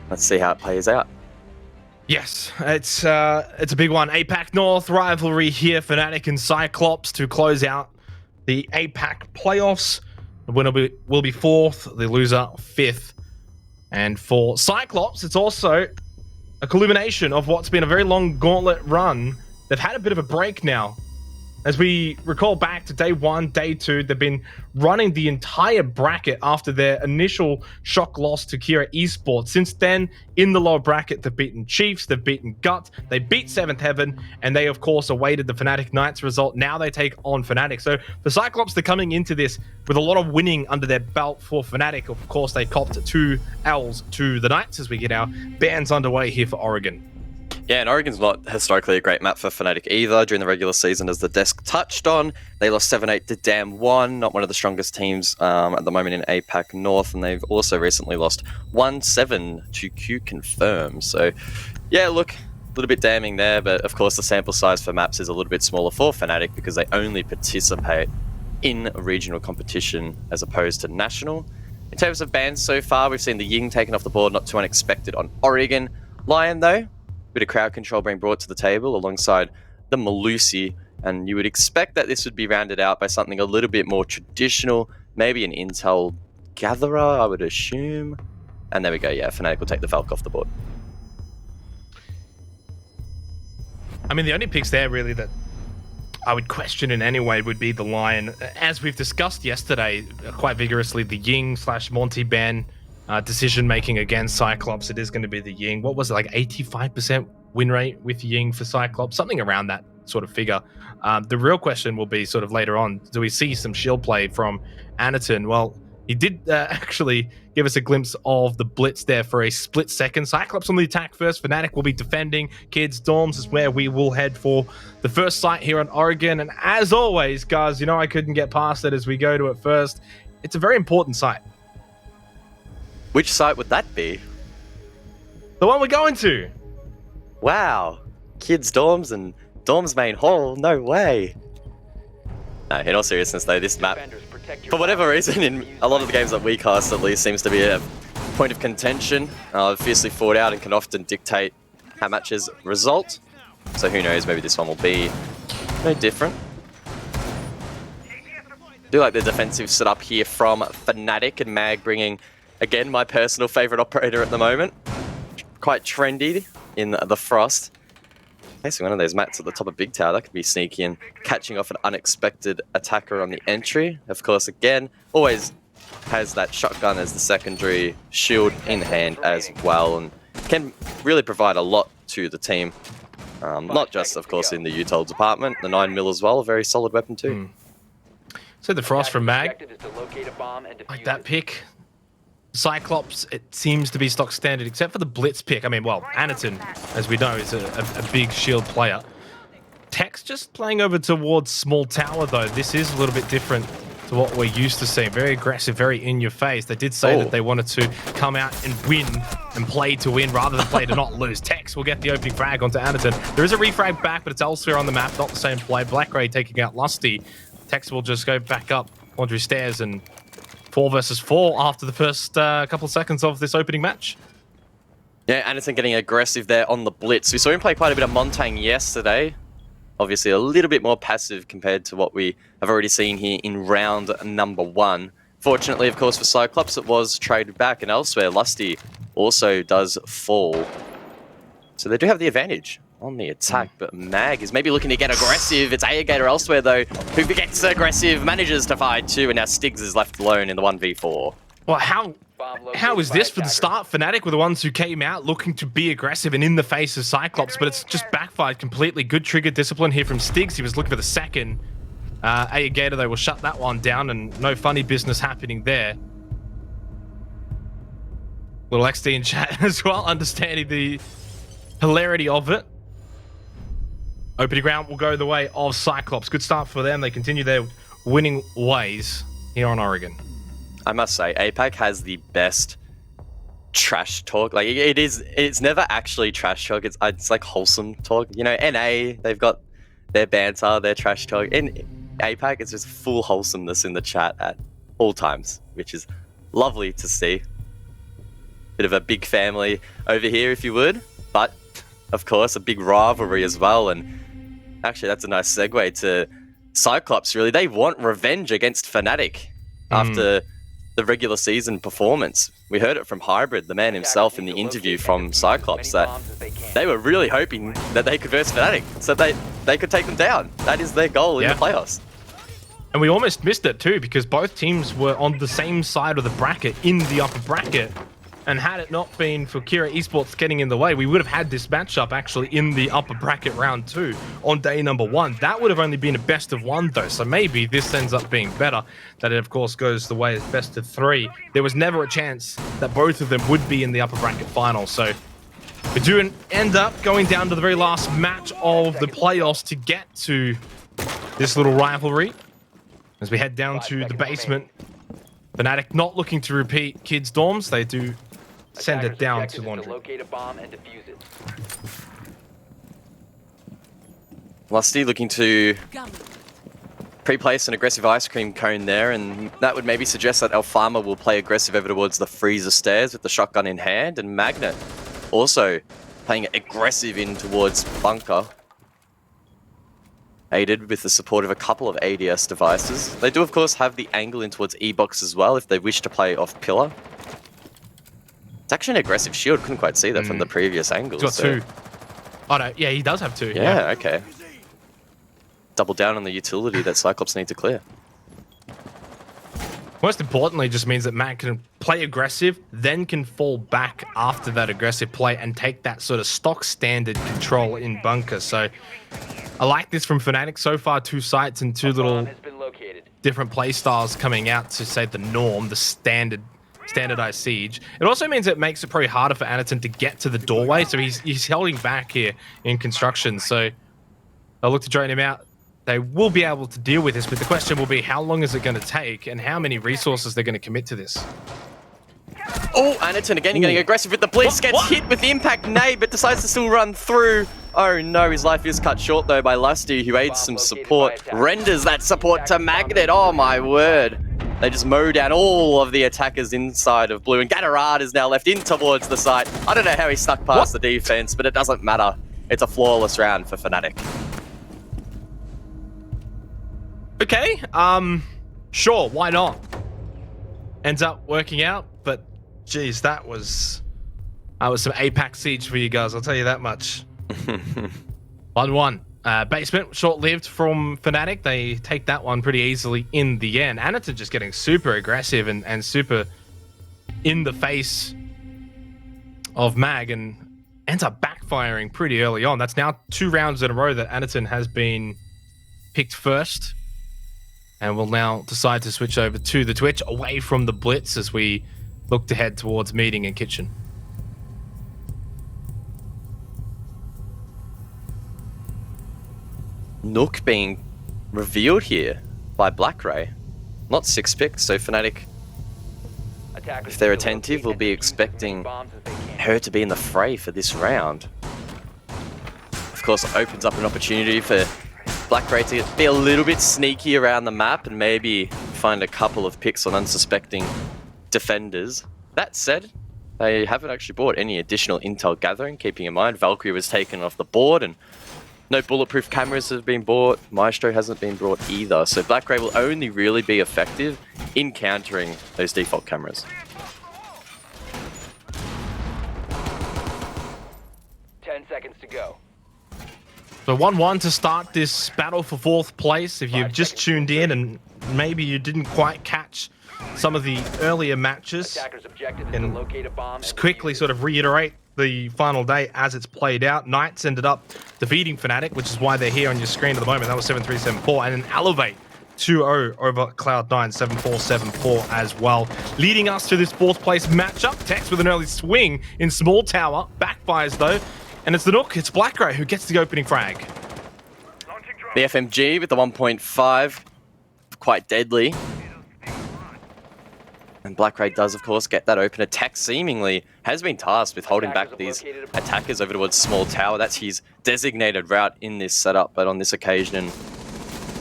Let's see how it plays out. Yes, it's a big one. APAC North rivalry here. Fnatic and CYCLOPS to close out the APAC Playoffs. The winner will be fourth, the loser fifth. And for CYCLOPS, it's also a culmination of what's been a very long gauntlet run. They've had a bit of a break now. As we recall back to day one, day two, they've been running the entire bracket after their initial shock loss to Kira Esports. Since then, in the lower bracket, they've beaten Chiefs, they've beaten Gut, they beat Seventh Heaven, and they, of course, awaited the Fnatic Knights result. Now they take on Fnatic. So for CYCLOPS, they're coming into this with a lot of winning under their belt. For Fnatic, of course, they copped 2 L's to the Knights as we get our bans underway here for Oregon. Yeah, and Oregon's not historically a great map for Fnatic either. During the regular season, as the desk touched on, they lost 7-8 to Dam1, not one of the strongest teams at the moment in APAC North, and they've also recently lost 1-7 to Q Confirm. So, yeah, look, a little bit damning there, but of course the sample size for maps is a little bit smaller for Fnatic because they only participate in regional competition as opposed to national. In terms of bans so far, we've seen the Ying taken off the board, not too unexpected on Oregon. Lion, though, bit of crowd control being brought to the table alongside the Malusi, and you would expect that this would be rounded out by something a little bit more traditional, maybe an Intel Gatherer, I would assume. And there we go, yeah, Fnatic will take the Valk off the board. I mean, the only picks there really that I would question in any way would be the Lion. As we've discussed yesterday quite vigorously, the Ying/Monty ban decision-making against CYCLOPS, it is going to be the Ying. What was it, like 85% win rate with Ying for CYCLOPS? Something around that sort of figure. The real question will be sort of later on, do we see some shield play from Anaton? Well, he did actually give us a glimpse of the blitz there for a split second. CYCLOPS on the attack first. Fnatic will be defending. Kids Dorms is where we will head for the first site here on Oregon. And as always, guys, you know I couldn't get past it as we go to it first. It's a very important site. Which site would that be? The one we're going to. Wow. Kids' dorms and dorms main hall? No way. No, in all seriousness though, this map, for whatever reason, in a lot of the games that we cast at least, seems to be a point of contention. Fiercely fought out and can often dictate how matches result. So who knows, maybe this one will be no different. Do like the defensive setup here from Fnatic, and Mag bringing, again, my personal favorite operator at the moment. Quite trendy in the Frost. Placing one of those mats at the top of Big Tower, that could be sneaky and catching off an unexpected attacker on the entry. Of course, again, always has that shotgun as the secondary shield in hand as well, and can really provide a lot to the team. Not just, of course, in the UTOL department, the 9mm as well, a very solid weapon too. So the Frost from Mag, like that pick. CYCLOPS, it seems to be stock standard, except for the Blitz pick. I mean, well, Anaton, as we know, is a big shield player. Tech's just playing over towards Small Tower, though. This is a little bit different to what we're used to seeing. Very aggressive, very in your face. They did say that they wanted to come out and win and play to win rather than play to not lose. Tex will get the opening frag onto Anaton. There is a refrag back, but it's elsewhere on the map, not the same play. Blackray taking out Lusty. Tex will just go back up onto stairs and 4 versus 4 after the first couple of seconds of this opening match. Yeah, Anaton getting aggressive there on the blitz. We saw him play quite a bit of Montang yesterday. Obviously a little bit more passive compared to what we have already seen here in round number 1. Fortunately, of course, for CYCLOPS, it was traded back, and elsewhere, Lusty also does fall. So they do have the advantage on the attack, but Mag is maybe looking to get aggressive. It's Aegator elsewhere, though, who gets aggressive, manages to fight too, and now Stiggs is left alone in the 1v4. Well, how is this for the start? Fnatic were the ones who came out looking to be aggressive and in the face of CYCLOPS, but it's just backfired completely. Good trigger discipline here from Stiggs. He was looking for the second. Aegator, though, will shut that one down, and no funny business happening there. Little XD in chat as well, understanding the hilarity of it. Opening round will go the way of CYCLOPS. Good start for them. They continue their winning ways here on Oregon. I must say, APAC has the best trash talk. Like, it's never actually trash talk. It's like wholesome talk. You know, NA, they've got their banter, their trash talk. In APAC, it's just full wholesomeness in the chat at all times, which is lovely to see. Bit of a big family over here, if you would. But, of course, a big rivalry as well. And actually, that's a nice segue to CYCLOPS, really. They want revenge against Fnatic after the regular season performance. We heard it from Hybrid, the man himself, in the interview from CYCLOPS, that they were really hoping that they could verse Fnatic so they could take them down. That is their goal in the playoffs. And we almost missed it too, because both teams were on the same side of the bracket, in the upper bracket. And had it not been for Kira Esports getting in the way, we would have had this matchup actually in the upper bracket round 2 on day number 1. That would have only been a best of 1 though, so maybe this ends up being better. That it of course goes the way as best of 3. There was never a chance that both of them would be in the upper bracket final, so we do end up going down to the very last match of the playoffs to get to this little rivalry. As we head down to the basement, Fnatic not looking to repeat kids' dorms, they do send it down to laundry. Lusty looking to pre-place an aggressive ice cream cone there, and that would maybe suggest that Alfama will play aggressive over towards the freezer stairs with the shotgun in hand, and Magnet also playing aggressive in towards bunker, aided with the support of a couple of ADS devices. They do of course have the angle in towards E-box as well if they wish to play off pillar. It's actually an aggressive shield. Couldn't quite see that from the previous angle. He's got 2. Oh no, yeah, he does have 2. Yeah, okay. Double down on the utility that CYCLOPS need to clear. Most importantly, it just means that Matt can play aggressive, then can fall back after that aggressive play and take that sort of stock standard control in bunker. So I like this from Fnatic. So far, 2 sites and 2 little different play styles coming out to say the norm, the standardized siege. It also means it makes it probably harder for Anaton to get to the doorway, so he's holding back here in construction. So they'll look to drain him out. They will be able to deal with this, but the question will be how long is it going to take and how many resources they're going to commit to this. Oh, Anaton again getting aggressive with the blitz, gets hit with the impact nade, but decides to still run through. Oh no, his life is cut short though by Lusty, who aids some support, renders that support to Magnet. Oh my word. They just mow down all of the attackers inside of blue, and Gatorad is now left in towards the site. I don't know how he snuck past the defense, but it doesn't matter. It's a flawless round for Fnatic. Okay, sure, why not? Ends up working out, but geez, that was some APAC siege for you guys, I'll tell you that much. 1-1. Basement, short-lived from Fnatic. They take that one pretty easily in the end. Anaton just getting super aggressive and super in the face of Mag, and ends up backfiring pretty early on. That's now 2 rounds in a row that Anaton has been picked first. And we'll now decide to switch over to the Twitch, away from the Blitz as we look to head towards meeting and kitchen. Nook being revealed here by Blackray. Not 6 picks, so Fnatic, if they're attentive, will be expecting her to be in the fray for this round. Of course, it opens up an opportunity for Blackray to be a little bit sneaky around the map and maybe find a couple of picks on unsuspecting defenders. That said, they haven't actually bought any additional intel gathering, keeping in mind Valkyrie was taken off the board and no bulletproof cameras have been bought. Maestro hasn't been brought either, so Blackray will only really be effective in countering those default cameras. 10 seconds to go. So 1-1 to start this battle for 4th place. If you've just tuned in and maybe you didn't quite catch some of the earlier matches, and just quickly sort of reiterate the final day as it's played out. Knights ended up defeating Fnatic, which is why they're here on your screen at the moment. That was 7-3, 7-4, and then Elevate 2-0 over Cloud9, 7-4, 7-4 as well. Leading us to this 4th place matchup. Tex with an early swing in small tower. Backfires though. And it's the Nook, it's Blackray who gets the opening frag. The FMG with the 1.5, quite deadly. And Blackray does, of course, get that open attack. Seemingly has been tasked with holding back these attackers over towards small tower. That's his designated route in this setup, but on this occasion,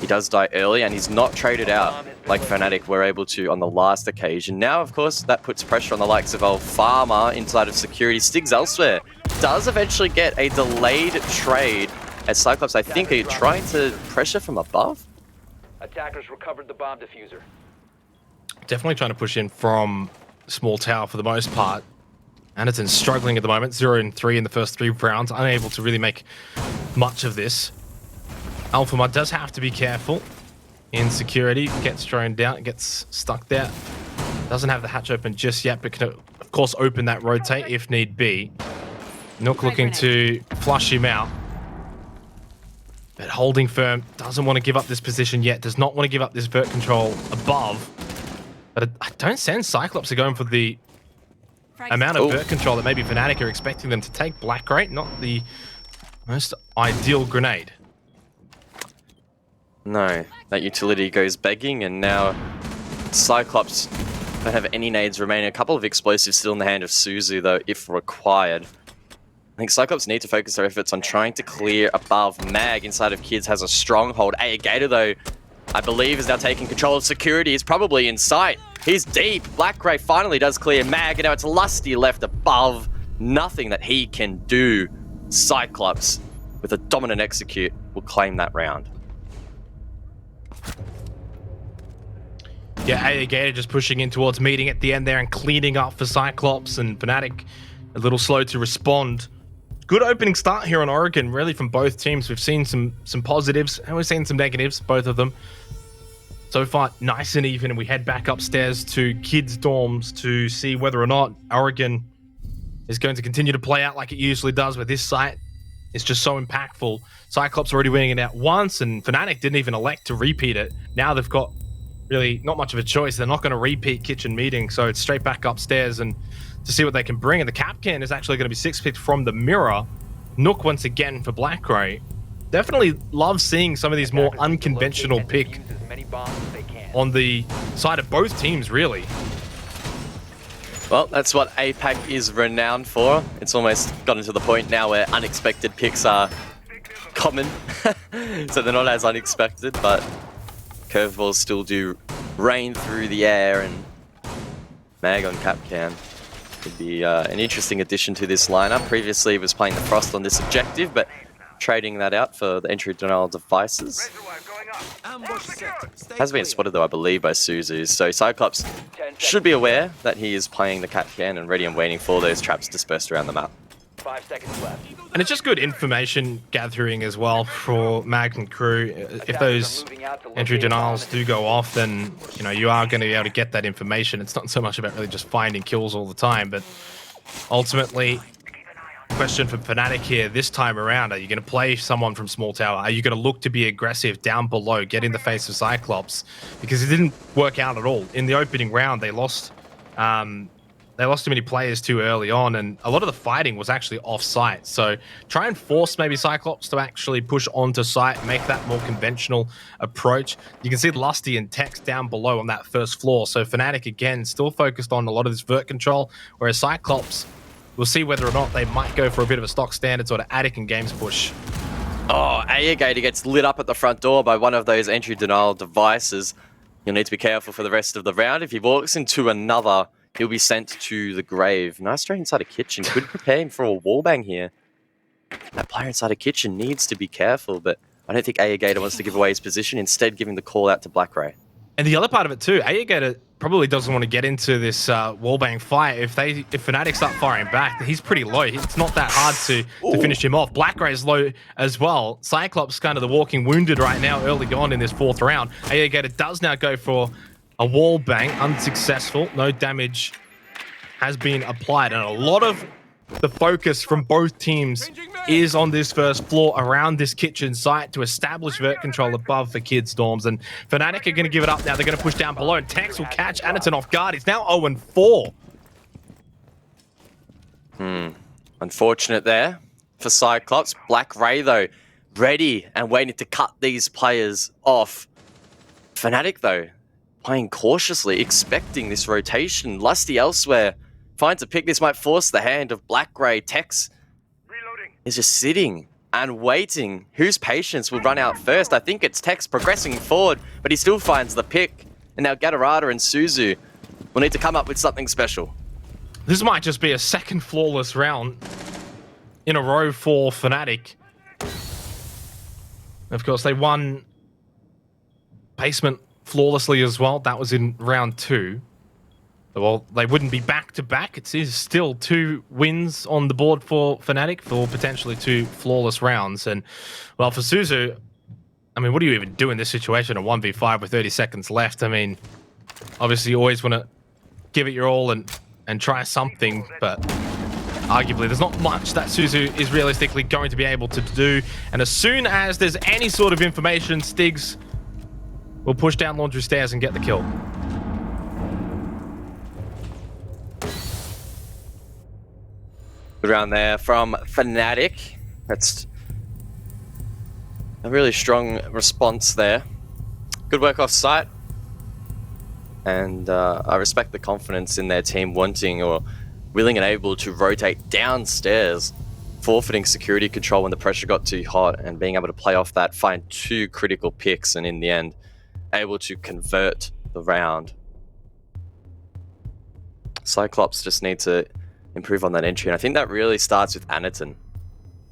He does die early, and he's not traded out like Fnatic were able to on the last occasion. Now, of course, that puts pressure on the likes of Farmer inside of security. Stig's elsewhere. Does eventually get a delayed trade as Cyclops, I think, are trying to pressure from above. Attackers recovered the bomb diffuser. Definitely trying to push in from small tower for the most part. Anderton's struggling at the moment, 0-3 in the first 3 rounds, unable to really make much of this. Alphamud does have to be careful in security, gets thrown down, gets stuck there. Doesn't have the hatch open just yet, but can of course open that rotate if need be. Nook looking to flush him out. But holding firm, doesn't want to give up this position yet, does not want to give up this vert control above. But I don't sense Cyclops are going for the amount of vert control that maybe Fnatic are expecting them to take. Black Crate, not the most ideal grenade. No, that utility goes begging, and now Cyclops don't have any nades remaining. A couple of explosives still in the hand of Suzu, though, if required. I think Cyclops need to focus their efforts on trying to clear above. Mag inside of Kids has a stronghold. Gator, though, I believe is now taking control of security. He's probably in sight. He's deep. Black Gray finally does clear Mag, and now it's Lusty left above. Nothing that he can do. Cyclops, with a dominant execute, will claim that round. Yeah, Gator just pushing in towards meeting at the end there and cleaning up for Cyclops, and Fnatic a little slow to respond. Good opening start here on Oregon, really, from both teams. We've seen some positives and we've seen some negatives, both of them. So far, nice and even, and we head back upstairs to Kids' dorms to see whether or not Oregon is going to continue to play out like it usually does, with this site is just so impactful. Cyclops already winning it out once, and Fnatic didn't even elect to repeat it. Now they've got really not much of a choice. They're not going to repeat kitchen meeting, so it's straight back upstairs and to see what they can bring. And the Capcan is actually going to be 6-picked from the Mirror. Nook once again for Black Gray. Definitely love seeing some of these more unconventional pick on the side of both teams, really. Well, that's what APAC is renowned for. It's almost gotten to the point now where unexpected picks are common. So they're not as unexpected, but curveballs still do rain through the air, and Mag on Capcan could be an interesting addition to this lineup. Previously, he was playing the Frost on this objective, but trading that out for the entry denial devices. Has been spotted, though, I believe, by Suzu. So Cyclops should be aware that he is playing the Capcan and ready and waiting for those traps dispersed around the map. 5 seconds left. And it's just good information gathering as well for Mag and crew. If those entry denials do go off, then you are going to be able to get that information. It's not so much about really just finding kills all the time, but ultimately, question for Fnatic here this time around: are you going to play someone from small tower? Are you going to look to be aggressive down below, get in the face of Cyclops? Because it didn't work out at all in the opening round. They lost. They lost too many players too early on, and a lot of the fighting was actually off-site. So try and force maybe Cyclops to actually push onto site, make that more conventional approach. You can see Lusty and Tex down below on that first floor. So Fnatic, again, still focused on a lot of this vert control, whereas Cyclops, we'll see whether or not they might go for a bit of a stock standard sort of attic and games push. Oh, Gator gets lit up at the front door by one of those entry denial devices. You'll need to be careful for the rest of the round. If he walks into another, he'll be sent to the grave. Nice try inside a kitchen. Could prepare him for a wallbang here. That player inside a kitchen needs to be careful, but I don't think Gator wants to give away his position, instead giving the call out to Black Ray. And the other part of it too, Gator probably doesn't want to get into this wallbang fight. If Fnatic start firing back, he's pretty low. It's not that hard to finish him off. Black Gray's low as well. Cyclops kind of the walking wounded right now early on in this 4th round. Gator does now go for a wallbang, unsuccessful. No damage has been applied, and a lot of the focus from both teams is on this first floor around this kitchen site to establish vert control above the Kids' dorms. And Fnatic are going to give it up now. They're going to push down below, and Tex will catch Anderton off guard. He's now 0-4. Unfortunate there for Cyclops. Black Ray, though, ready and waiting to cut these players off. Fnatic, though, playing cautiously, expecting this rotation. Lusty elsewhere. Finds a pick. This might force the hand of Black Gray. Tex is just sitting and waiting. Whose patience will run out first? I think it's Tex progressing forward, but he still finds the pick. And now Gatorada and Suzu will need to come up with something special. This might just be a second flawless round in a row for Fnatic. Of course, they won basement flawlessly as well. That was in round 2. Well, they wouldn't be back-to-back. It is still 2 wins on the board for Fnatic for potentially 2 flawless rounds. And, well, for Suzu, I mean, what do you even do in this situation? A 1v5 with 30 seconds left. I mean, obviously you always want to give it your all and try something, but arguably there's not much that Suzu is realistically going to be able to do. And as soon as there's any sort of information, Stigs will push down Laundry Stairs and get the kill. Good round there from Fnatic. That's a really strong response there. Good work off site. And I respect the confidence in their team wanting or willing and able to rotate downstairs, forfeiting security control when the pressure got too hot and being able to play off that, find 2 critical picks and in the end, able to convert the round. CYCLOPS just need to improve on that entry, and I think that really starts with Anaton.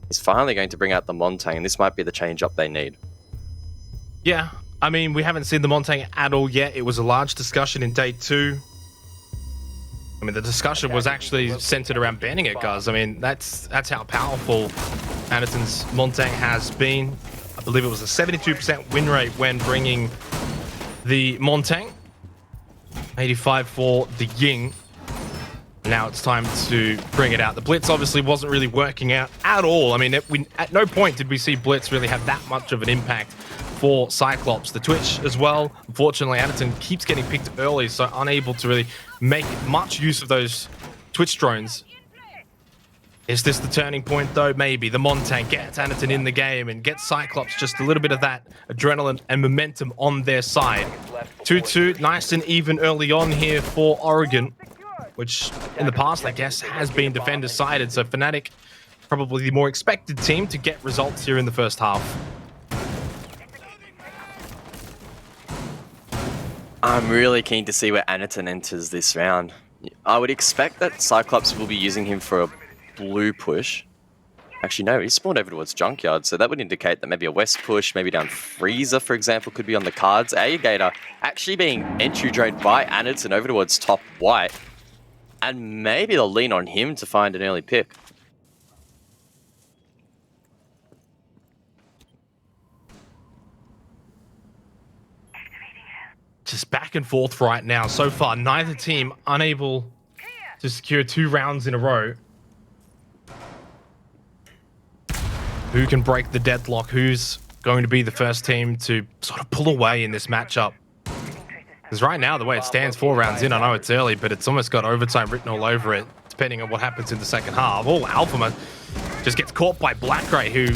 He's finally going to bring out the Montang, and this might be the change-up they need. Yeah, I mean, we haven't seen the Montang at all yet. It was a large discussion in day 2. I mean, the discussion was actually centered around banning it, guys. I mean, that's how powerful Anaton's Montang has been. I believe it was a 72% win rate when bringing the Montang. 85 for the Ying. Now it's time to bring it out. The Blitz obviously wasn't really working out at all. I mean, at no point did we see Blitz really have that much of an impact for CYCLOPS. The Twitch as well. Unfortunately, Anaton keeps getting picked early, so unable to really make much use of those Twitch drones. Is this the turning point, though? Maybe. The Montang gets Anaton in the game and gets CYCLOPS just a little bit of that adrenaline and momentum on their side. 2-2, nice and even early on here for Oregon, which in the past, I guess, has been defender-sided. So Fnatic, probably the more expected team to get results here in the first half. I'm really keen to see where Anaton enters this round. I would expect that CYCLOPS will be using him for a blue push. Actually, no, he spawned over towards Junkyard, so that would indicate that maybe a west push, maybe down Freezer, for example, could be on the cards. Gator actually being entry droned by Anaton over towards top white. And maybe they'll lean on him to find an early pick. Just back and forth right now. So far, neither team unable to secure 2 rounds in a row. Who can break the deadlock? Who's going to be the first team to sort of pull away in this matchup? Because right now, the way it stands, 4 rounds in, I know it's early, but it's almost got overtime written all over it, depending on what happens in the second half. Oh, Alphaman just gets caught by Blackray, who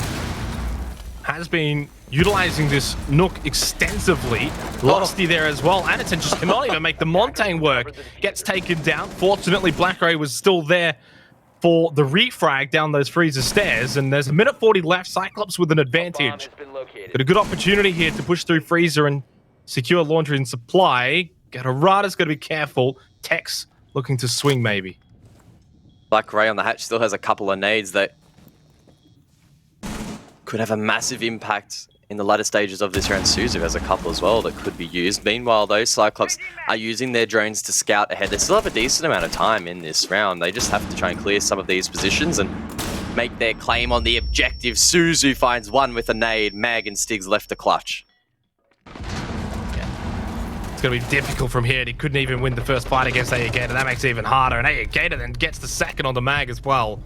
has been utilizing this Nook extensively. Lusty there as well. Anaton just cannot even make the Montang work. Gets taken down. Fortunately, Blackray was still there for the refrag down those Freezer stairs, and there's a minute 40 left. CYCLOPS with an advantage. Got a good opportunity here to push through Freezer and secure laundry and supply. Gatorada's got to be careful. Tex looking to swing maybe. Blackray on the hatch still has a couple of nades that could have a massive impact in the latter stages of this round. Suzu has a couple as well that could be used. Meanwhile, those CYCLOPS are using their drones to scout ahead. They still have a decent amount of time in this round. They just have to try and clear some of these positions and make their claim on the objective. Suzu finds one with a nade. Mag and Stigs left to clutch. It's going to be difficult from here. He couldn't even win the first fight against Gator, and that makes it even harder. And Gator then gets the second on the Mag as well.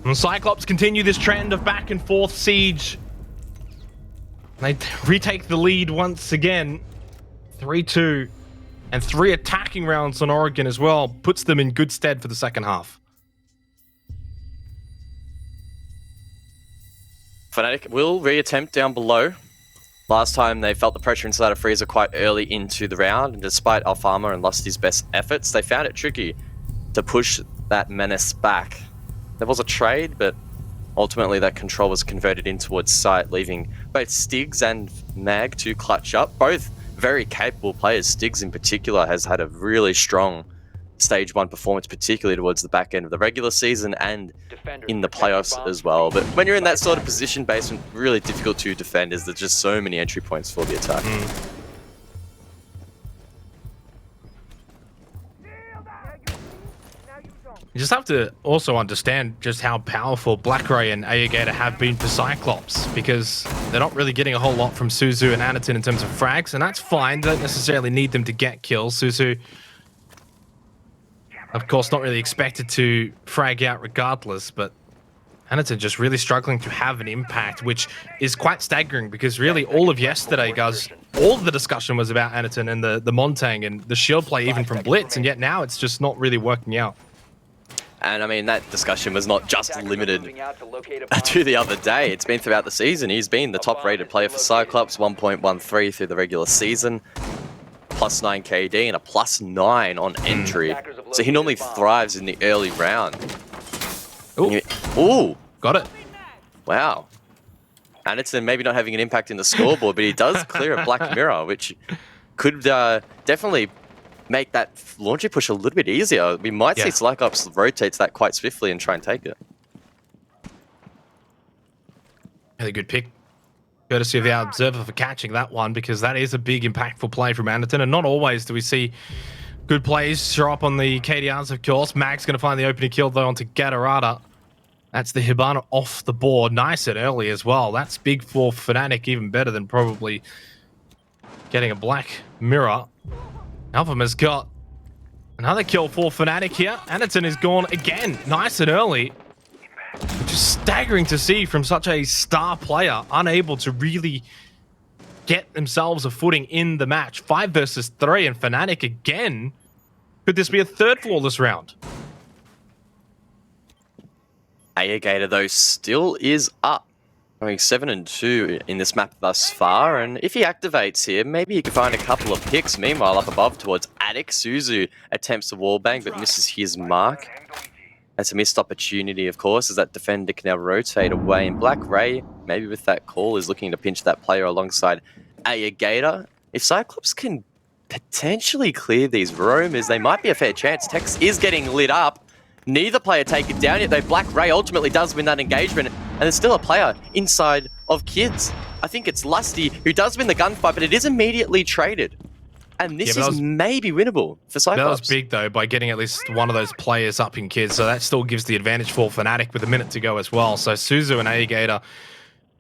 And CYCLOPS continue this trend of back and forth siege. They retake the lead once again. 3-2. And 3 attacking rounds on Oregon as well. Puts them in good stead for the second half. Fnatic will reattempt down below. Last time they felt the pressure inside of Freezer quite early into the round, and despite Alfama and Lusty's best efforts, they found it tricky to push that menace back. There was a trade, but Ultimately, that control was converted in towards site, leaving both Stigs and Mag to clutch up. Both very capable players. Stigs in particular has had a really strong Stage 1 performance, particularly towards the back end of the regular season and in the playoffs as well. But when you're in that sort of position, basement, really difficult to defend as there's just so many entry points for the attack. You just have to also understand just how powerful Blackray and Ayagator have been for Cyclops, because they're not really getting a whole lot from Suzu and Anaton in terms of frags, and that's fine. They don't necessarily need them to get kills. Suzu, of course, not really expected to frag out regardless, but Anaton just really struggling to have an impact, which is quite staggering, because really all of yesterday, guys, all of the discussion was about Anaton and the Montang and the shield play even from Blitz, and yet now it's just not really working out. And I mean, that discussion was not just limited to the other day. It's been throughout the season. He's been the top rated player for Cyclops, 1.13 through the regular season, plus 9 KD and a plus 9 on entry. So he normally thrives in the early round. Ooh, got it. Wow. Anderson maybe not having an impact in the scoreboard, but he does clear a Black Mirror, which could definitely make that launcher push a little bit easier. We might see CYCLOPS rotates that quite swiftly and try and take it. Really good pick. Courtesy of the Observer for catching that one, because that is a big impactful play from Anderton, and not always do we see good plays show up on the KDRs, of course. Mag's going to find the opening kill, though, onto Gatorada. That's the Hibana off the board. Nice and early as well. That's big for Fnatic, even better than probably getting a Black Mirror. Alpha's got another kill for Fnatic here. Anderton is gone again. Nice and early. Just staggering to see from such a star player, unable to really get themselves a footing in the match. 5 versus 3, and Fnatic again. Could this be a third flawless round? Ayagator, though, still is up. Going 7-2 in this map thus far, and if he activates here, maybe he can find a couple of picks. Meanwhile, up above towards Attic, Suzu attempts a wallbang but misses his mark. That's a missed opportunity, of course, as that defender can now rotate away. And Blackray, maybe with that call, is looking to pinch that player alongside Ayagator. If Cyclops can potentially clear these roamers, they might be a fair chance. Tex is getting lit up. Neither player take it down yet, though Blackray ultimately does win that engagement. And there's still a player inside of Kids. I think it's Lusty who does win the gunfight, but it is immediately traded. And this is maybe winnable for Cyclops. That was big, though, by getting at least one of those players up in Kids. So that still gives the advantage for Fnatic with a minute to go as well. So Suzu and Ayagator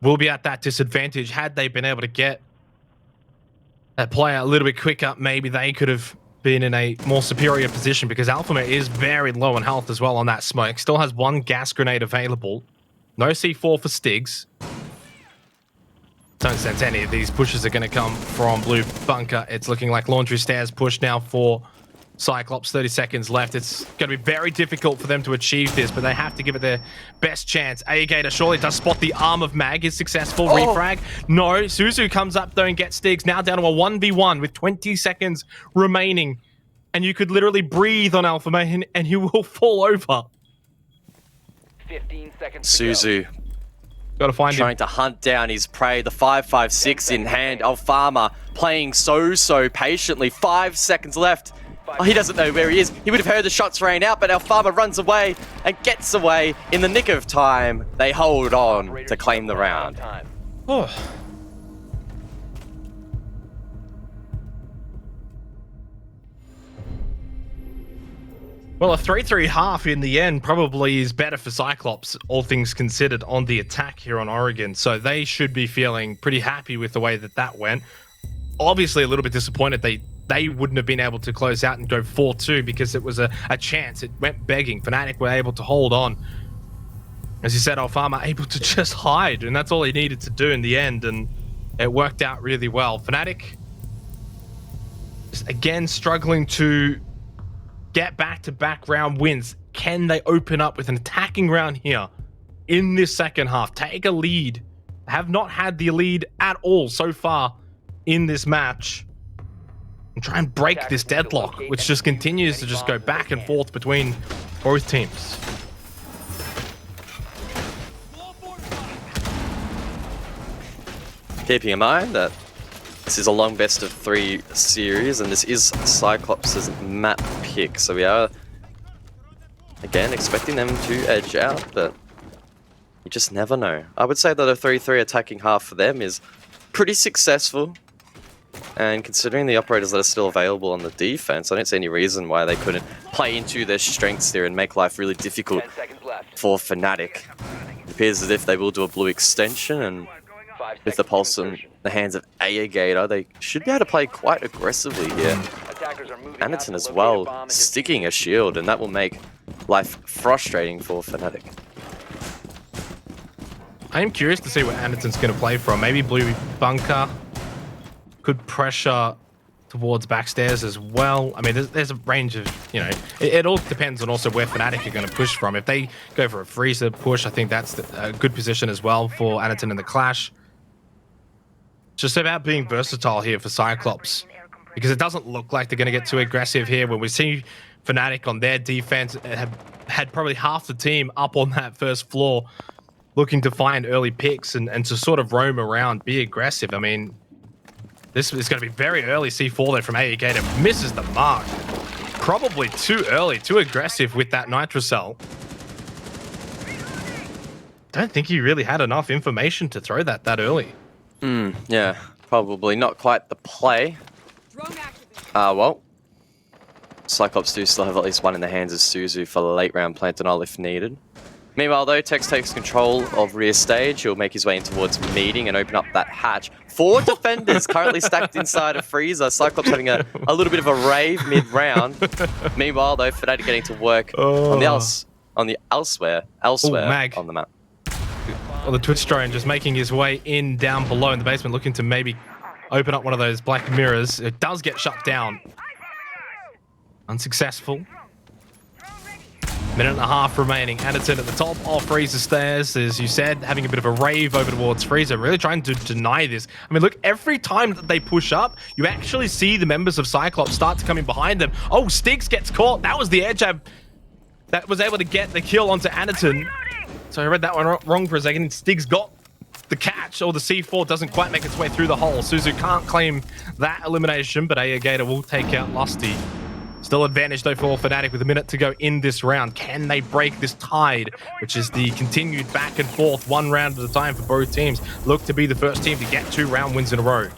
will be at that disadvantage. Had they been able to get that player a little bit quicker, maybe they could have been in a more superior position, because Alphamare is very low in health as well on that smoke. Still has 1 gas grenade available. No C4 for Stigs. Don't sense any of these pushes are going to come from Blue Bunker. It's looking like Laundry Stairs push now for Cyclops. 30 seconds left. It's going to be very difficult for them to achieve this, but they have to give it their best chance. Ayagator surely does spot the arm of Mag. Is successful. Refrag. No. Suzu comes up though and gets Stigs. Now down to a 1v1 with 20 seconds remaining. And you could literally breathe on Alpha Man and he will fall over. 15 seconds Suzu gotta find trying to hunt down his prey. The 5.56 in hand. Alfama playing so patiently. 5 seconds left. Oh, he doesn't know where he is. He would have heard the shots rain out, but Alfama runs away and gets away in the nick of time. They hold on to claim the round. Oh. Well, a 3-3 half in the end probably is better for Cyclops, all things considered, on the attack here on Oregon. So they should be feeling pretty happy with the way that that went. Obviously, a little bit disappointed they wouldn't have been able to close out and go 4-2 because it was a chance. It went begging. Fnatic were able to hold on. As you said, Alfama able to just hide, and that's all he needed to do in the end, and it worked out really well. Fnatic, again, struggling to get back-to-back round wins. Can they open up with an attacking round here in this second half? Take a lead. Have not had the lead at all so far in this match. And try and break this deadlock, which just continues to just go back and forth between both teams. Keeping in mind that this is a long best of 3 series, and this is CYCLOPS' map pick, so we are, again, expecting them to edge out, but you just never know. I would say that a 3-3 attacking half for them is pretty successful, and considering the operators that are still available on the defense, I don't see any reason why they couldn't play into their strengths here and make life really difficult 10 seconds left. for Fnatic. It appears as if they will do a blue extension, and 5 with the seconds pulse to in insertion. the hands of Gator, they should be able to play quite aggressively here. Attackers are moving out Anderton to as locate a well, bomb and sticking a shield, and that will make life frustrating for Fnatic. I am curious to see what Anderton's going to play from. Maybe blue bunker. Could pressure towards backstairs as well. I mean, there's a range of, you know, it all depends on also where Fnatic are going to push from. If they go for a freezer push, I think that's a good position as well for Anderton in the clash. Just about being versatile here for CYCLOPS, because it doesn't look like they're going to get too aggressive here. When we see Fnatic on their defense have had probably half the team up on that first floor looking to find early picks and to sort of roam around, be aggressive. I mean, this is going to be very early C4 there from APAC. It misses the mark. Probably too early, too aggressive with that Nitrocell. Don't think he really had enough information to throw that early. Yeah, probably not quite the play. Well, CYCLOPS do still have at least one in the hands of Suzu for the late round plant denial if needed. Meanwhile, though, Tex takes control of rear stage. He'll make his way in towards meeting and open up that hatch. 4 defenders currently stacked inside a freezer. CYCLOPS having a little bit of a rave mid-round. Meanwhile, though, Fnatic getting to work on the elsewhere Mag. on the map. Well, the Twitch drone just making his way in down below in the basement, looking to maybe open up one of those black mirrors. It does get shut down. Unsuccessful. Minute and a half remaining. Anderton at the top of Freezer stairs, as you said, having a bit of a rave over towards Freezer, really trying to deny this. I mean, look, every time that they push up, you actually see the members of CYCLOPS start to come in behind them. Oh, Styx gets caught. That was the air jab that was able to get the kill onto Anderton. So I read that one wrong for a second. Styx got the catch, or the C4 doesn't quite make its way through the hole. Suzu can't claim that elimination, but APAC will take out Lusty. Still advantage though for Fnatic with a minute to go in this round. Can they break this tide, which is the continued back and forth, 1 round at a time for both teams? Look to be the first team to get 2 round wins in a row.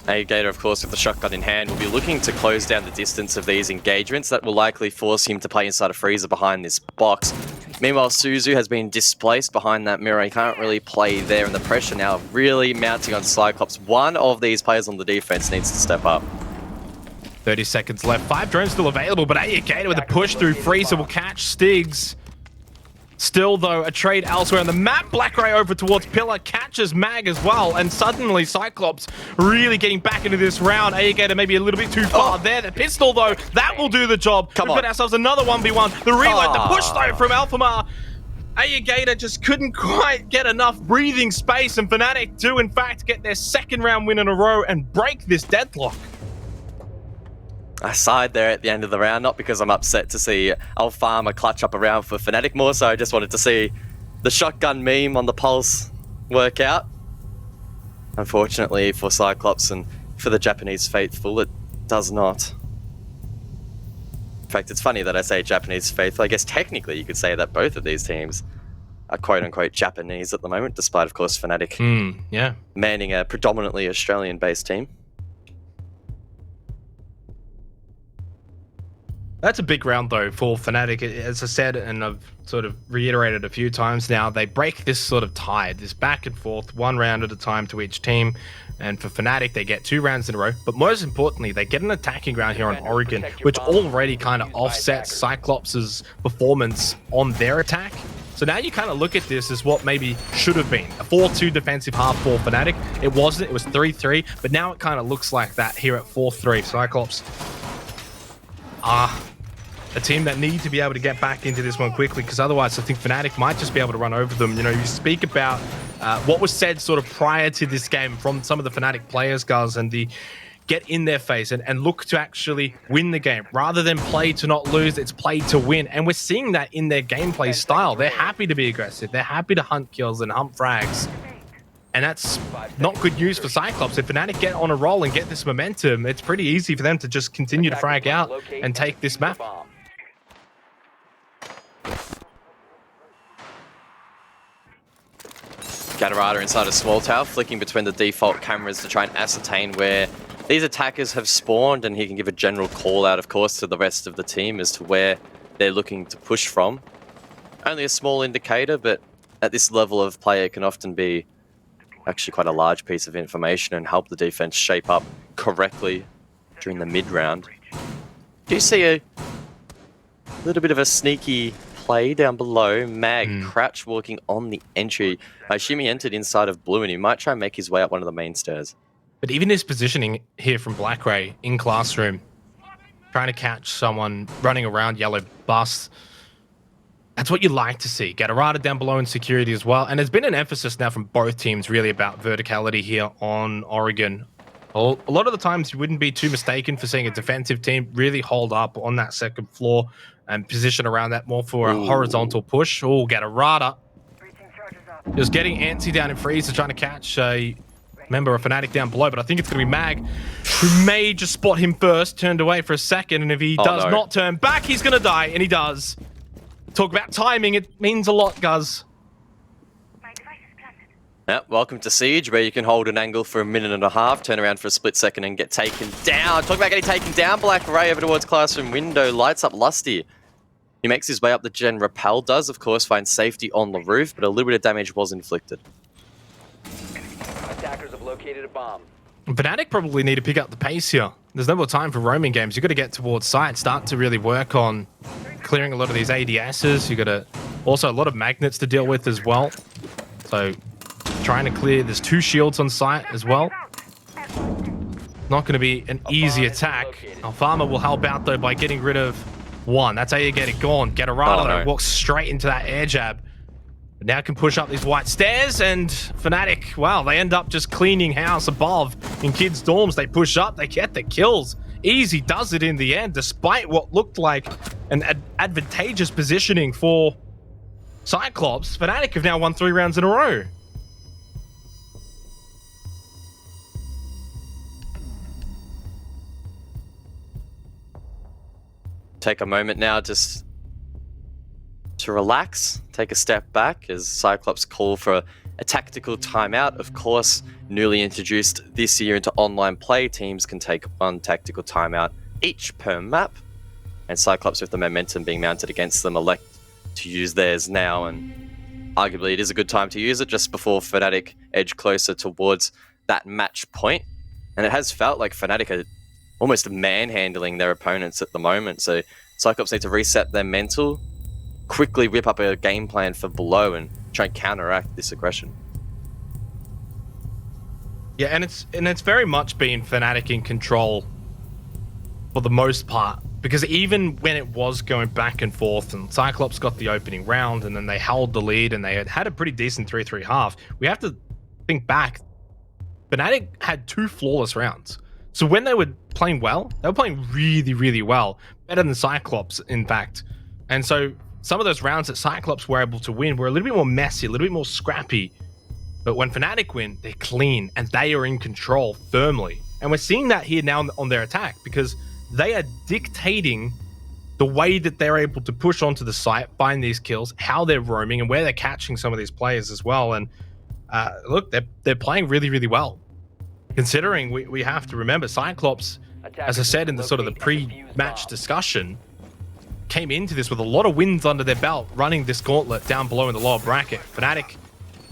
APAC, of course, with the shotgun in hand, will be looking to close down the distance of these engagements. That will likely force him to play inside a freezer behind this box. Meanwhile, Suzu has been displaced behind that mirror. He can't really play there, and the pressure now really mounting on CYCLOPS. One of these players on the defense needs to step up. 30 seconds left. 5 drones still available, but APAC with a push through Freezer will catch Styx. Still, though, a trade elsewhere on the map. Blackray over towards Pillar, catches Mag as well, and suddenly CYCLOPS really getting back into this round. APAC maybe a little bit too far there. The pistol, though, that will do the job. We've got ourselves another 1v1. The reload, the push, though, from Alphamar. APAC just couldn't quite get enough breathing space, and Fnatic do, in fact, get their 2nd round win in a row and break this deadlock. I sighed there at the end of the round, not because I'm upset to see Alfama clutch up a round for Fnatic, more so I just wanted to see the shotgun meme on the pulse work out. Unfortunately for CYCLOPS and for the Japanese faithful, it does not. In fact, it's funny that I say Japanese faithful. I guess technically you could say that both of these teams are quote-unquote Japanese at the moment, despite, of course, Fnatic yeah, manning a predominantly Australian-based team. That's a big round, though, for Fnatic. As I said, and I've sort of reiterated a few times now, they break this sort of tide, this back and forth, 1 round at a time to each team. And for Fnatic, they get 2 rounds in a row. But most importantly, they get an attacking ground here on Oregon, which already kind of offsets CYCLOPS' performance on their attack. So now you kind of look at this as what maybe should have been a 4-2 defensive half for Fnatic. It wasn't, it was 3-3, but now it kind of looks like that here at 4-3. CYCLOPS a team that need to be able to get back into this one quickly, because otherwise I think Fnatic might just be able to run over them. You know, you speak about what was said sort of prior to this game from some of the Fnatic players, guys, and the get in their face and look to actually win the game. Rather than play to not lose, it's play to win. And we're seeing that in their gameplay style. They're happy to be aggressive. They're happy to hunt kills and hunt frags. And that's not good news for Cyclops. If Fnatic get on a roll and get this momentum, it's pretty easy for them to just continue to frag out and take this map. Gatorada inside a small tower, flicking between the default cameras to try and ascertain where these attackers have spawned, and he can give a general call out, of course, to the rest of the team as to where they're looking to push from. Only a small indicator, but at this level of play, it can often be actually quite a large piece of information and help the defense shape up correctly during the mid-round. Do you see a little bit of a sneaky play down below? Mag crouch walking on the entry. I assume he entered inside of blue, and he might try and make his way up one of the main stairs. But even his positioning here from Blackray in classroom, trying to catch someone running around yellow bus, that's what you like to see. Gatorada down below in security as well. And there's been an emphasis now from both teams really about verticality here on Oregon. A lot of the times you wouldn't be too mistaken for seeing a defensive team really hold up on that second floor and position around that more for a horizontal push. Oh, Gatorada just getting antsy down in freezer, trying to catch a member of Fnatic down below, but I think it's going to be Mag, who may just spot him first, turned away for a second, and if he does not turn back, he's going to die, and he does. Talk about timing, it means a lot, Guz. Yep, welcome to Siege, where you can hold an angle for a minute and a half, turn around for a split second, and get taken down. Talk about getting taken down, Black Ray over towards classroom window, lights up Lusty. He makes his way up the gen. Rappel does, of course, find safety on the roof, but a little bit of damage was inflicted. Attackers have located a bomb. Fnatic probably need to pick up the pace here. There's no more time for roaming games. You've got to get towards site, start to really work on clearing a lot of these ADSs. You've got to also a lot of magnets to deal with as well. So trying to clear, there's 2 shields on site as well. Not going to be an easy attack. Alfama will help out though by getting rid of 1. That's how you get it gone. Gatorada walks straight into that air jab. But now can push up these white stairs, and Fnatic, wow, they end up just cleaning house above in kids' dorms. They push up, they get the kills. Easy does it in the end, despite what looked like an advantageous positioning for Cyclops. Fnatic have now won 3 rounds in a row. Take a moment now just to relax, take a step back as Cyclops call for a tactical timeout. Of course, newly introduced this year into online play, teams can take 1 tactical timeout each per map, and Cyclops, with the momentum being mounted against them, elect to use theirs now, and arguably it is a good time to use it just before Fnatic edge closer towards that match point. And it has felt like Fnatic are almost manhandling their opponents at the moment, so Cyclops need to reset their mental, quickly whip up a game plan for below and try and counteract this aggression. Yeah, and it's very much been Fnatic in control for the most part, because even when it was going back and forth and Cyclops got the opening round and then they held the lead and they had a pretty decent 3-3 half, we have to think back. Fnatic had 2 flawless rounds. So when they were playing well, they were playing really, really well. Better than Cyclops, in fact. And so some of those rounds that Cyclops were able to win were a little bit more messy, a little bit more scrappy. But when Fnatic win, they're clean and they are in control firmly. And we're seeing that here now on their attack, because they are dictating the way that they're able to push onto the site, find these kills, how they're roaming, and where they're catching some of these players as well. And look, they're playing really, really well. Considering we have to remember, Cyclops, as I said in the sort of the pre-match discussion, came into this with a lot of wins under their belt, running this gauntlet down below in the lower bracket. Fnatic,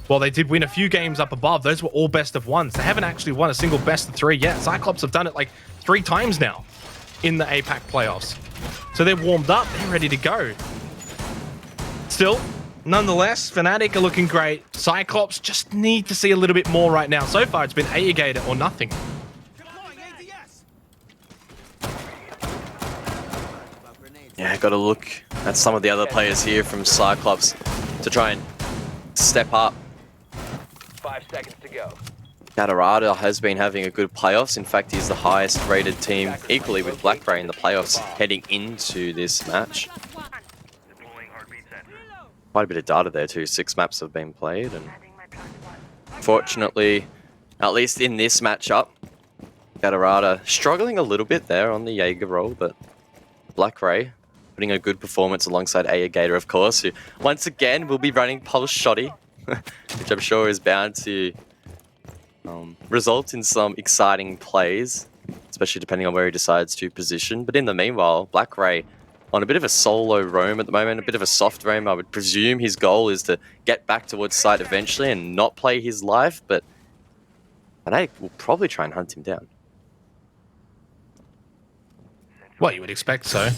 while they did win a few games up above, those were all best of 1s. They haven't actually won a single best of 3 yet. Cyclops have done it like 3 times now in the APAC playoffs. So they're warmed up, they're ready to go. Still, nonetheless, Fnatic are looking great. Cyclops just need to see a little bit more right now. So far, it's been Aegator or nothing. Yeah, got to look at some of the other players here from Cyclops to try and step up. 5 seconds to go. Gatorada has been having a good playoffs. In fact, he's the highest rated team, equally with Blackray in the playoffs, heading into this match. Quite a bit of data there too. 6 maps have been played, and Fortunately, at least in this matchup, Gatorada struggling a little bit there on the Jaeger role, but Black Ray putting a good performance alongside Gator, of course, who once again will be running Pulse Shoddy, which I'm sure is bound to result in some exciting plays, especially depending on where he decides to position. But in the meanwhile, Black Ray on a bit of a solo roam at the moment, a bit of a soft roam. I would presume his goal is to get back towards site eventually and not play his life, but Fnatic will probably try and hunt him down. Well, you would expect so.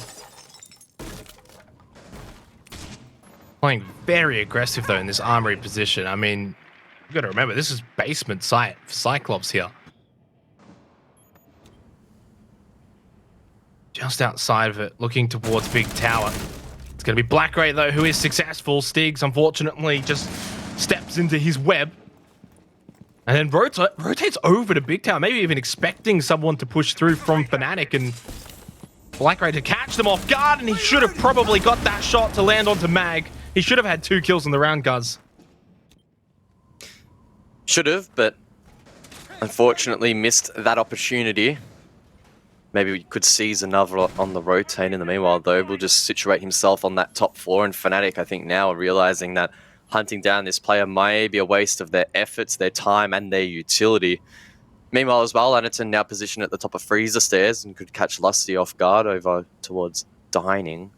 Playing very aggressive, though, in this armory position. I mean, you got to remember, this is basement site for CYCLOPS here. Just outside of it, looking towards Big Tower. It's going to be Black Ray, though, who is successful. Stiggs, unfortunately, just steps into his web. And then rotates over to Big Tower, maybe even expecting someone to push through from Fnatic, and Black Ray to catch them off guard, and he should have probably got that shot to land onto Mag. He should have had 2 kills in the round, Guz. Should have, but unfortunately missed that opportunity. Maybe we could seize another on the rotate in the meanwhile, though. Will just situate himself on that top floor, and Fnatic, I think, now are realizing that hunting down this player may be a waste of their efforts, their time, and their utility. Meanwhile, as well, Anderton now positioned at the top of Freezer stairs and could catch Lusty off guard over towards Dining.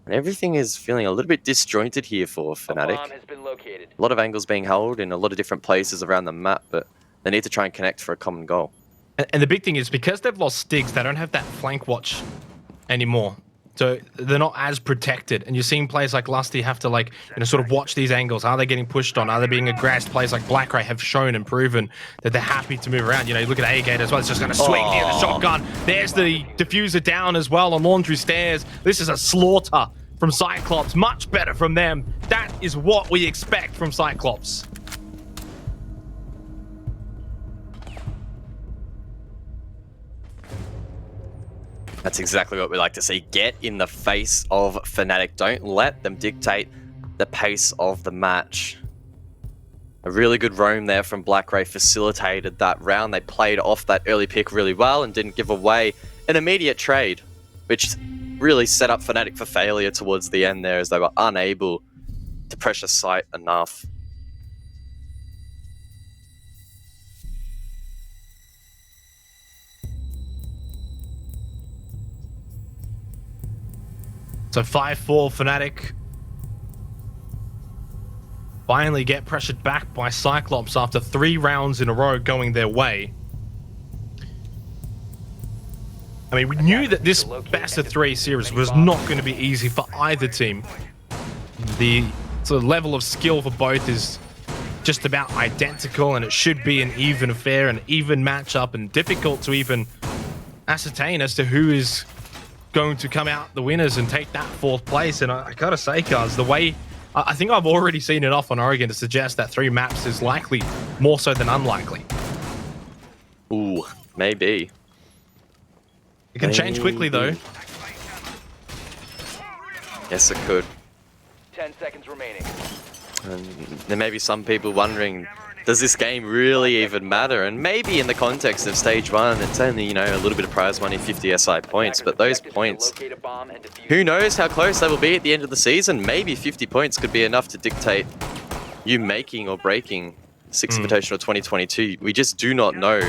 And everything is feeling a little bit disjointed here for Fnatic. Bomb has been located. A lot of angles being held in a lot of different places around the map, but they need to try and connect for a common goal. And the big thing is, because they've lost Stiggs, they don't have that flank watch anymore. So they're not as protected. And you're seeing players like Lusty have to, like, sort of watch these angles. Are they getting pushed on? Are they being aggressed? Players like Black Ray have shown and proven that they're happy to move around. You know, you look at A-Gate as well. It's just going to swing near the shotgun. There's the diffuser down as well on Laundry Stairs. This is a slaughter from CYCLOPS. Much better from them. That is what we expect from CYCLOPS. That's exactly what we like to see. Get in the face of Fnatic. Don't let them dictate the pace of the match. A really good roam there from Black Ray facilitated that round. They played off that early pick really well and didn't give away an immediate trade, which really set up Fnatic for failure towards the end there, as they were unable to pressure site enough. So 5-4 Fnatic finally get pressured back by CYCLOPS after 3 rounds in a row going their way. I mean, we knew that this best of 3 series was not going to be easy for either team. The sort of level of skill for both is just about identical, and it should be an even affair, an even matchup, and difficult to even ascertain as to who is going to come out the winners and take that 4th place. And I gotta say, guys, the way I think I've already seen enough on Oregon to suggest that 3 maps is likely more so than unlikely. Ooh, maybe. It can change quickly, though. Yes, it could. 10 seconds remaining. And there may be some people wondering, does this game really even matter? And maybe in the context of stage 1, it's only, you know, a little bit of prize money, 50 SI points, but those points, who knows how close they will be at the end of the season? Maybe 50 points could be enough to dictate you making or breaking 6th Invitational 2022. We just do not know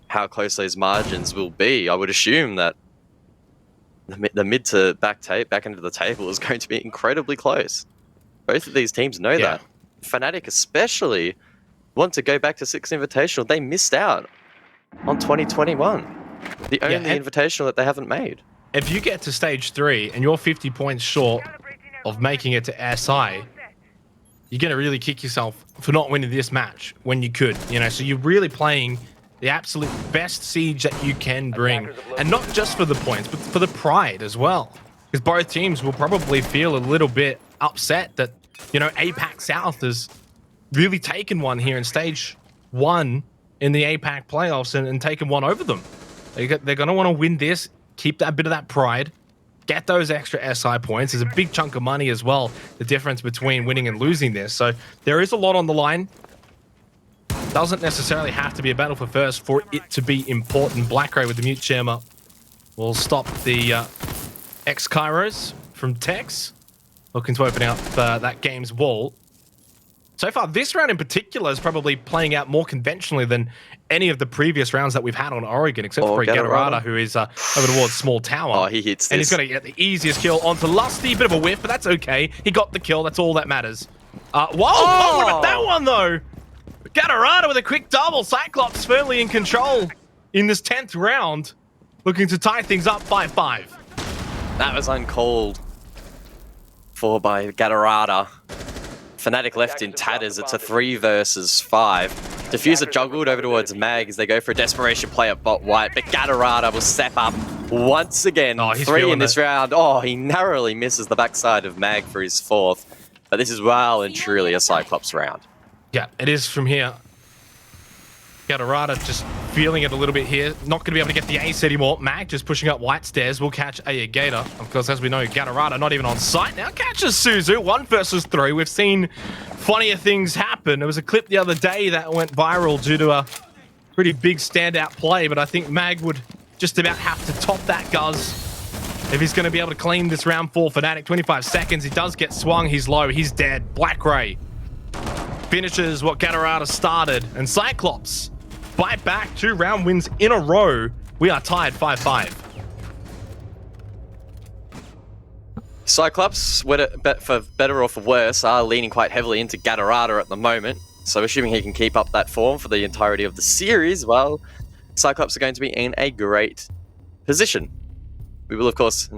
how close those margins will be. I would assume that the mid to back end of the table is going to be incredibly close. Both of these teams know that. Fnatic especially want to go back to 6th Invitational. They missed out on 2021. The only Invitational that they haven't made. If you get to stage 3 and you're 50 points short of making it to SI, you're going to really kick yourself for not winning this match when you could. You know, so you're really playing the absolute best siege that you can bring. And not just for the points, but for the pride as well. Because both teams will probably feel a little bit upset that, you know, APAC South has really taken one here in stage 1 in the APAC playoffs and taken one over them. They're going to want to win this, keep that bit of that pride, get those extra SI points. There's a big chunk of money as well, the difference between winning and losing this. So there is a lot on the line. Doesn't necessarily have to be a battle for first for it to be important. Black Ray with the mute jammer will stop the X-Kairos from Tex. Looking to open up that game's wall. So far, this round in particular is probably playing out more conventionally than any of the previous rounds that we've had on Oregon, except for Gatorada, who is over towards Small Tower. Oh, he hits this. And he's going to get the easiest kill onto Lusty. Bit of a whiff, but that's okay. He got the kill. That's all that matters. Whoa! Oh, what about that one, though? Gatorada with a quick double. Cyclops firmly in control in this 10th round. Looking to tie things up 5-5. That was uncalled for by Gatorada. Fnatic left in tatters. It's a 3 versus 5. Diffuser juggled over towards Mag as they go for a desperation play at bot white, but Gatorada will step up once again. Oh, he's 3 in this it. round. Oh, he narrowly misses the backside of Mag for his 4th. But this is well and truly a Cyclops round. Yeah, it is from here. Gatorada just feeling it a little bit here. Not going to be able to get the ace anymore. Mag just pushing up white stairs. Will catch a Gator. Of course, as we know, Gatorada not even on site now. Catches Suzu. 1 versus 3. We've seen funnier things happen. There was a clip the other day that went viral due to a pretty big standout play, but I think Mag would just about have to top that, Guz, if he's going to be able to claim this round for Fnatic. 25 seconds. He does get swung. He's low. He's dead. Black Ray finishes what Gatorada started. And Cyclops bite back 2 round wins in a row. We are tied 5-5. Cyclops, for better or for worse, are leaning quite heavily into Gatorada at the moment. So assuming he can keep up that form for the entirety of the series, well, Cyclops are going to be in a great position. We will, of course,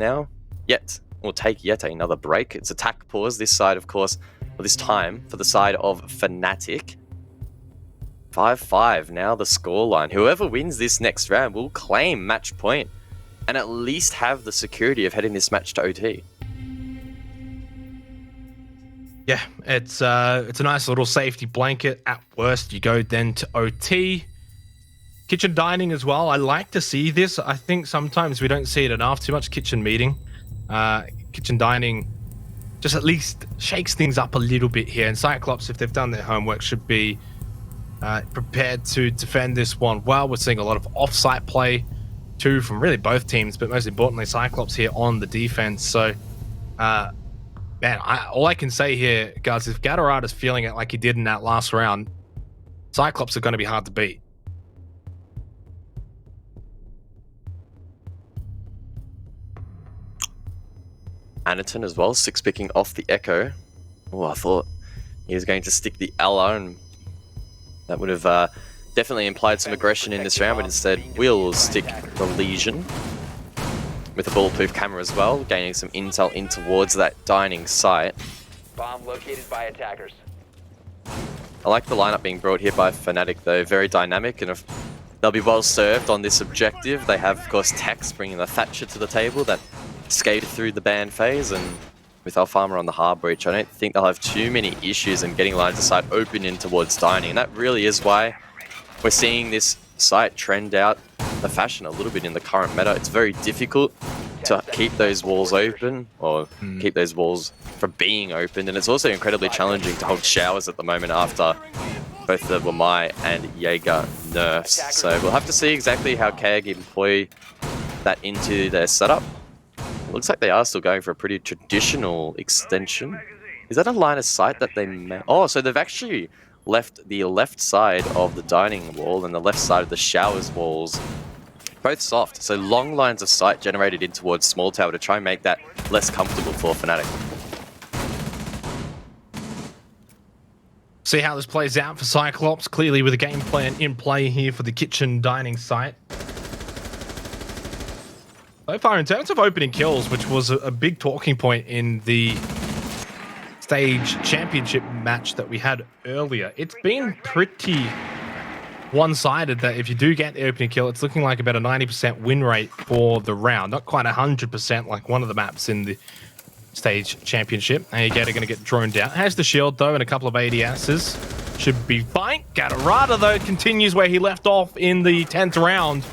take yet another break. It's attack pause this side, of course, or this time for the side of Fnatic. 5-5 now the scoreline. Whoever wins this next round will claim match point and at least have the security of heading this match to OT. Yeah, it's a nice little safety blanket. At worst, you go then to OT. Kitchen dining as well. I like to see this. I think sometimes we don't see it enough. Too much kitchen meeting. Kitchen dining just at least shakes things up a little bit here. And Cyclops, if they've done their homework, should be prepared to defend this one well. We're seeing a lot of off-site play too from really both teams, but most importantly Cyclops here on the defense. So man, all I can say here, guys, if Gatorada's feeling it like he did in that last round, Cyclops are going to be hard to beat. Anaton as well, 6 picking off the Echo. Oh, I thought he was going to stick the Ella, and that would have definitely implied some aggression in this round, but instead will stick the Legion with a bulletproof camera as well, gaining some intel in towards that dining site. Bomb located by attackers. I like the lineup being brought here by Fnatic though, very dynamic, and if they'll be well served on this objective. They have, of course, Tex bringing the Thatcher to the table that skated through the ban phase, and with Alfarmer on the hard breach, I don't think they'll have too many issues in getting lines of sight open in towards dining. And that really is why we're seeing this site trend out the fashion a little bit in the current meta. It's very difficult to keep those walls open, or keep those walls from being opened, and it's also incredibly challenging to hold showers at the moment after both the Wamai and Jaeger nerfs. So we'll have to see exactly how CAG employ that into their setup. It looks like they are still going for a pretty traditional extension. Is that a line of sight that they... Oh, so they've actually left the left side of the dining wall and the left side of the showers walls both soft. So long lines of sight generated in towards Small Tower to try and make that less comfortable for Fnatic. See how this plays out for Cyclops, clearly with a game plan in play here for the kitchen dining site. So far, in terms of opening kills, which was a big talking point in the stage championship match that we had earlier, it's been pretty one-sided that if you do get the opening kill, it's looking like about a 90% win rate for the round. Not quite 100% like one of the maps in the stage championship. And again, are going to get droned out. Has the shield, though, and a couple of ADSs. Should be fine. Gatorada, though, continues where he left off in the 10th round.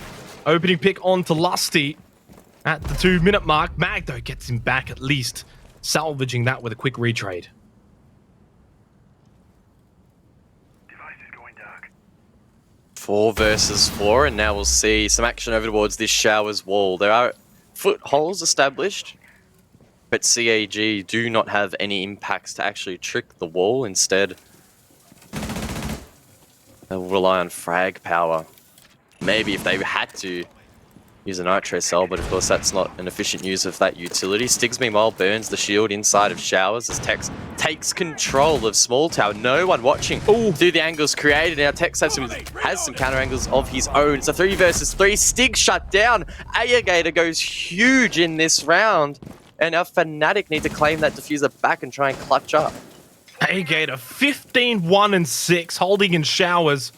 Opening pick onto Lusty at the 2-minute mark. Mag, though, gets him back at least, salvaging that with a quick retrade. 4 versus 4, and now we'll see some action over towards this Showers wall. There are footholds established, but CAG do not have any impacts to actually trick the wall. Instead, they'll rely on frag power. Maybe if they had to use a nitro cell, but of course that's not an efficient use of that utility. Stigs meanwhile burns the shield inside of Showers as Tex takes control of Small Tower. No one watching through the angles created. Now Tex has some counter angles of his own. It's a 3 versus 3. Stig shut down. Aegator goes huge in this round. And now Fnatic need to claim that diffuser back and try and clutch up. Aegator 15-1-6, holding in Showers.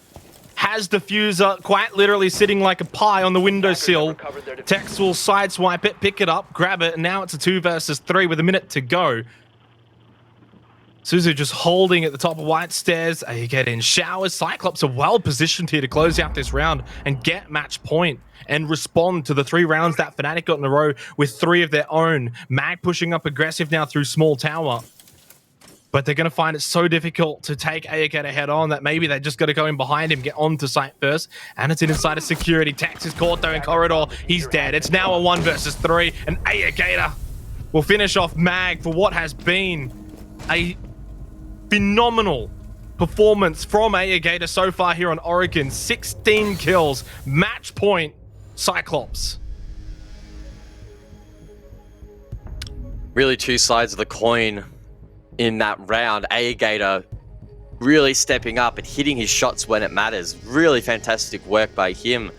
Has diffuser quite literally sitting like a pie on the windowsill. Tex will sideswipe it, pick it up, grab it, and now it's a 2 versus 3 with a minute to go. Suzu just holding at the top of White Stairs. You get in Showers. Cyclops are well positioned here to close out this round and get match point and respond to the 3 rounds that Fnatic got in a row with 3 of their own. Mag pushing up aggressive now through Small Tower. But they're going to find it so difficult to take Aegator head on that maybe they just got to go in behind him, get onto site first. And it's inside of security. Tex is caught though in corridor. He's dead. It's now a 1 versus 3. And Aegator will finish off Mag for what has been a phenomenal performance from Aegator so far here on Oregon. 16 kills. Match point, Cyclops. Really 2 sides of the coin in that round. Aegator really stepping up and hitting his shots when it matters. Really fantastic work by him.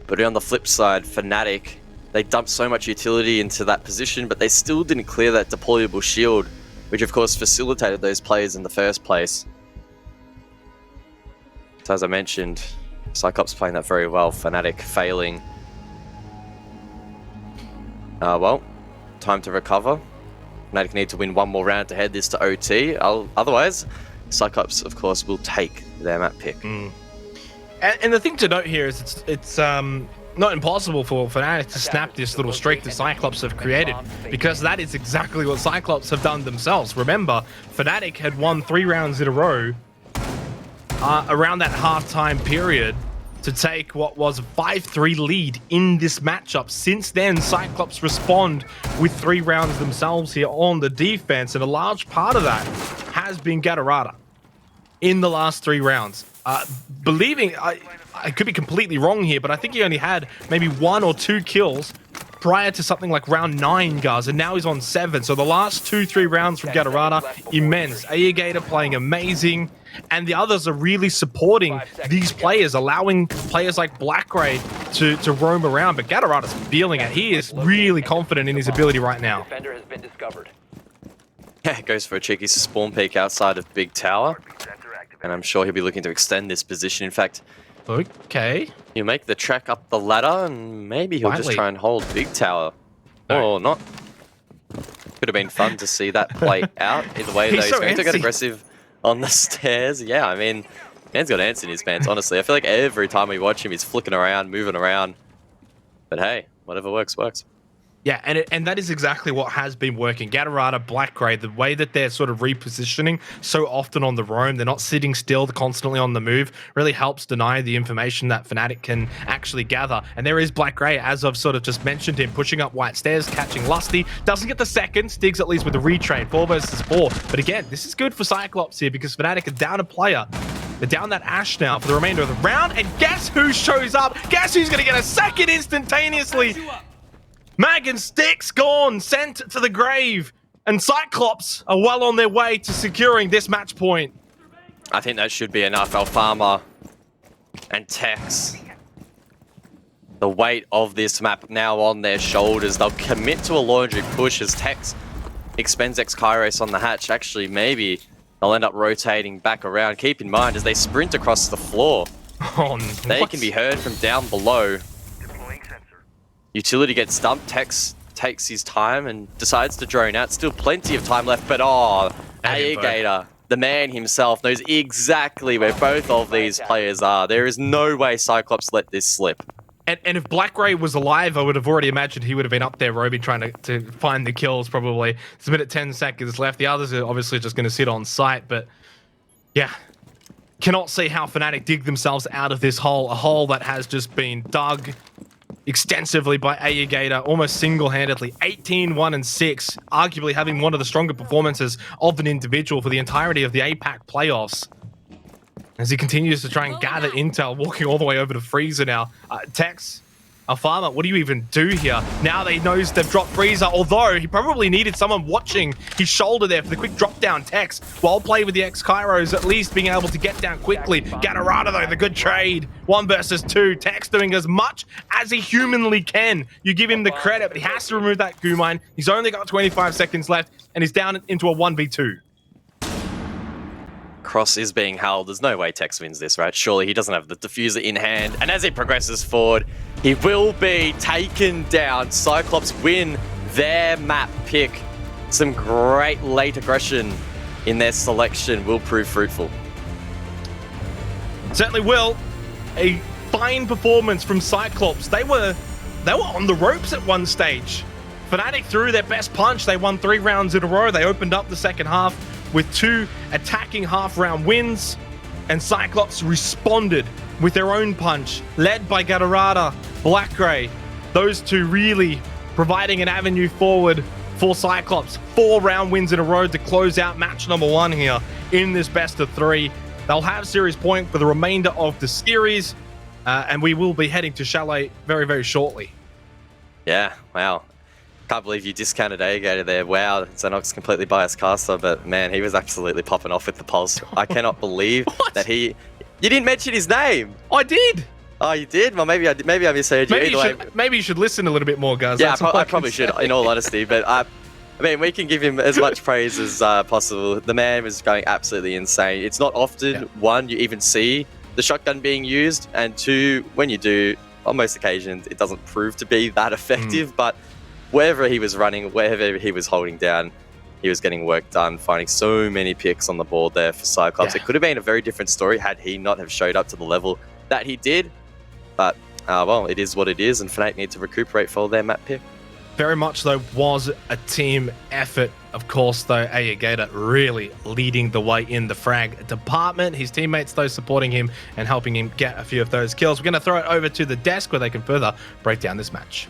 But on the flip side, Fnatic, they dumped so much utility into that position, but they still didn't clear that deployable shield, which of course facilitated those plays in the first place. So as I mentioned, Cyclops playing that very well, Fnatic failing. Well, time to recover. Fnatic need to win 1 more round to head this to OT. Otherwise, Cyclops, of course, will take their map pick. And the thing to note here is it's not impossible for Fnatic to snap this little streak that Cyclops have created, because that is exactly what Cyclops have done themselves. Remember, Fnatic had won 3 rounds in a row around that halftime period to take what was a 5-3 lead in this matchup. Since then, Cyclops respond with 3 rounds themselves here on the defense, and a large part of that has been Gatorada in the last 3 rounds. I could be completely wrong here, but I think he only had maybe 1 or 2 kills prior to something like round 9, guys, and now he's on 7. So the last 2-3 rounds from Gatorada, immense. Aegator playing amazing, and the others are really supporting these players, allowing players like Blackray to roam around. But Gatorada's feeling it. He is really confident in his ability right now. Defender has been discovered. Yeah, goes for a cheeky spawn peek outside of Big Tower. And I'm sure he'll be looking to extend this position. In fact, Okay. he'll make the trek up the ladder and maybe he'll just Quietly. try and hold Big Tower. No. Or not. Could have been fun to see that play out. Either way, though, He's he's so going to get antsy. aggressive on the stairs. Yeah, I mean, man's got ants in his pants, honestly. I feel like every time we watch him, he's flicking around, moving around. But hey, whatever works, works. Yeah, and that is exactly what has been working. Gatorada, Blackray, the way that they're sort of repositioning so often on the roam, they're not sitting still, they're constantly on the move, really helps deny the information that Fnatic can actually gather. And there is Blackray, as I've sort of just mentioned him, pushing up White Stairs, catching Lusty. Doesn't get the second, Stigs at least with the retrade, 4 versus 4. But again, this is good for Cyclops here because Fnatic are down a player. They're down that Ash now for the remainder of the round. And guess who shows up? Guess who's going to get a second instantaneously? Mag and Sticks gone, sent to the grave, and Cyclops are well on their way to securing this match point. I think that should be enough. Alfama and Tex. The weight of this map now on their shoulders. They'll commit to a laundry push as Tex expends X-Kairos on the hatch. Actually, maybe they'll end up rotating back around. Keep in mind, as they sprint across the floor, they can be heard from down below. Utility gets dumped. Tex takes his time and decides to drone out. Still plenty of time left, but Aegator, the man himself, knows exactly where both of these players are. There is no way Cyclops let this slip. And if Blackray was alive, I would have already imagined he would have been up there roaming, trying to find the kills, probably. There's a minute 10 seconds left. The others are obviously just going to sit on site, but yeah. cannot see how Fnatic dig themselves out of this hole, a hole that has just been dug extensively by Alligator, almost single-handedly. 18-1-6, arguably having one of the stronger performances of an individual for the entirety of the APAC playoffs. As he continues to try and gather intel, walking all the way over to Freezer now. Tex, Alfama, what do you even do here? Now they knows they've dropped Freezer, although he probably needed someone watching his shoulder there for the quick drop down. Tex, well played with the X-Kairos, at least being able to get down quickly. Gatorada though, the good trade. 1 versus 2. Tex doing as much as he humanly can. You give him the credit, but he has to remove that goo mine. He's only got 25 seconds left, and he's down into a 1v2. Cross is being held. There's no way Tex wins this, right? Surely he doesn't have the diffuser in hand. And as he progresses forward, he will be taken down. Cyclops win their map pick. Some great late aggression in their selection will prove fruitful. Certainly will. A fine performance from Cyclops. They were on the ropes at one stage. Fnatic threw their best punch. They won 3 rounds in a row. They opened up the second half with 2 attacking half-round wins, and Cyclops responded with their own punch, led by Gatorada, Blackgray. Those 2 really providing an avenue forward for Cyclops. 4 round wins in a row to close out match number 1 here in this best of 3. They'll have series point for the remainder of the series, and we will be heading to Chalet very, very shortly. Yeah, wow. Can't believe you discounted Alligator there. Wow, Xenox completely biased caster, but man, he was absolutely popping off with the pulse. I cannot believe that he... You didn't mention his name. I did. Oh, you did? Well, maybe I misheard you. Maybe you should listen a little bit more, guys. Yeah, I probably should, in all honesty. But I mean, we can give him as much praise as possible. The man was going absolutely insane. It's not often, one, you even see the shotgun being used, and 2, when you do, on most occasions, it doesn't prove to be that effective. But wherever he was running, wherever he was holding down, he was getting work done, finding so many picks on the board there for Cyclops. Yeah. It could have been a very different story had he not have showed up to the level that he did. But, well, it is what it is, and Fnatic need to recuperate for their map pick. Very much, though, was a team effort. Of course, though, Alligator really leading the way in the frag department. His teammates, though, supporting him and helping him get a few of those kills. We're going to throw it over to the desk where they can further break down this match.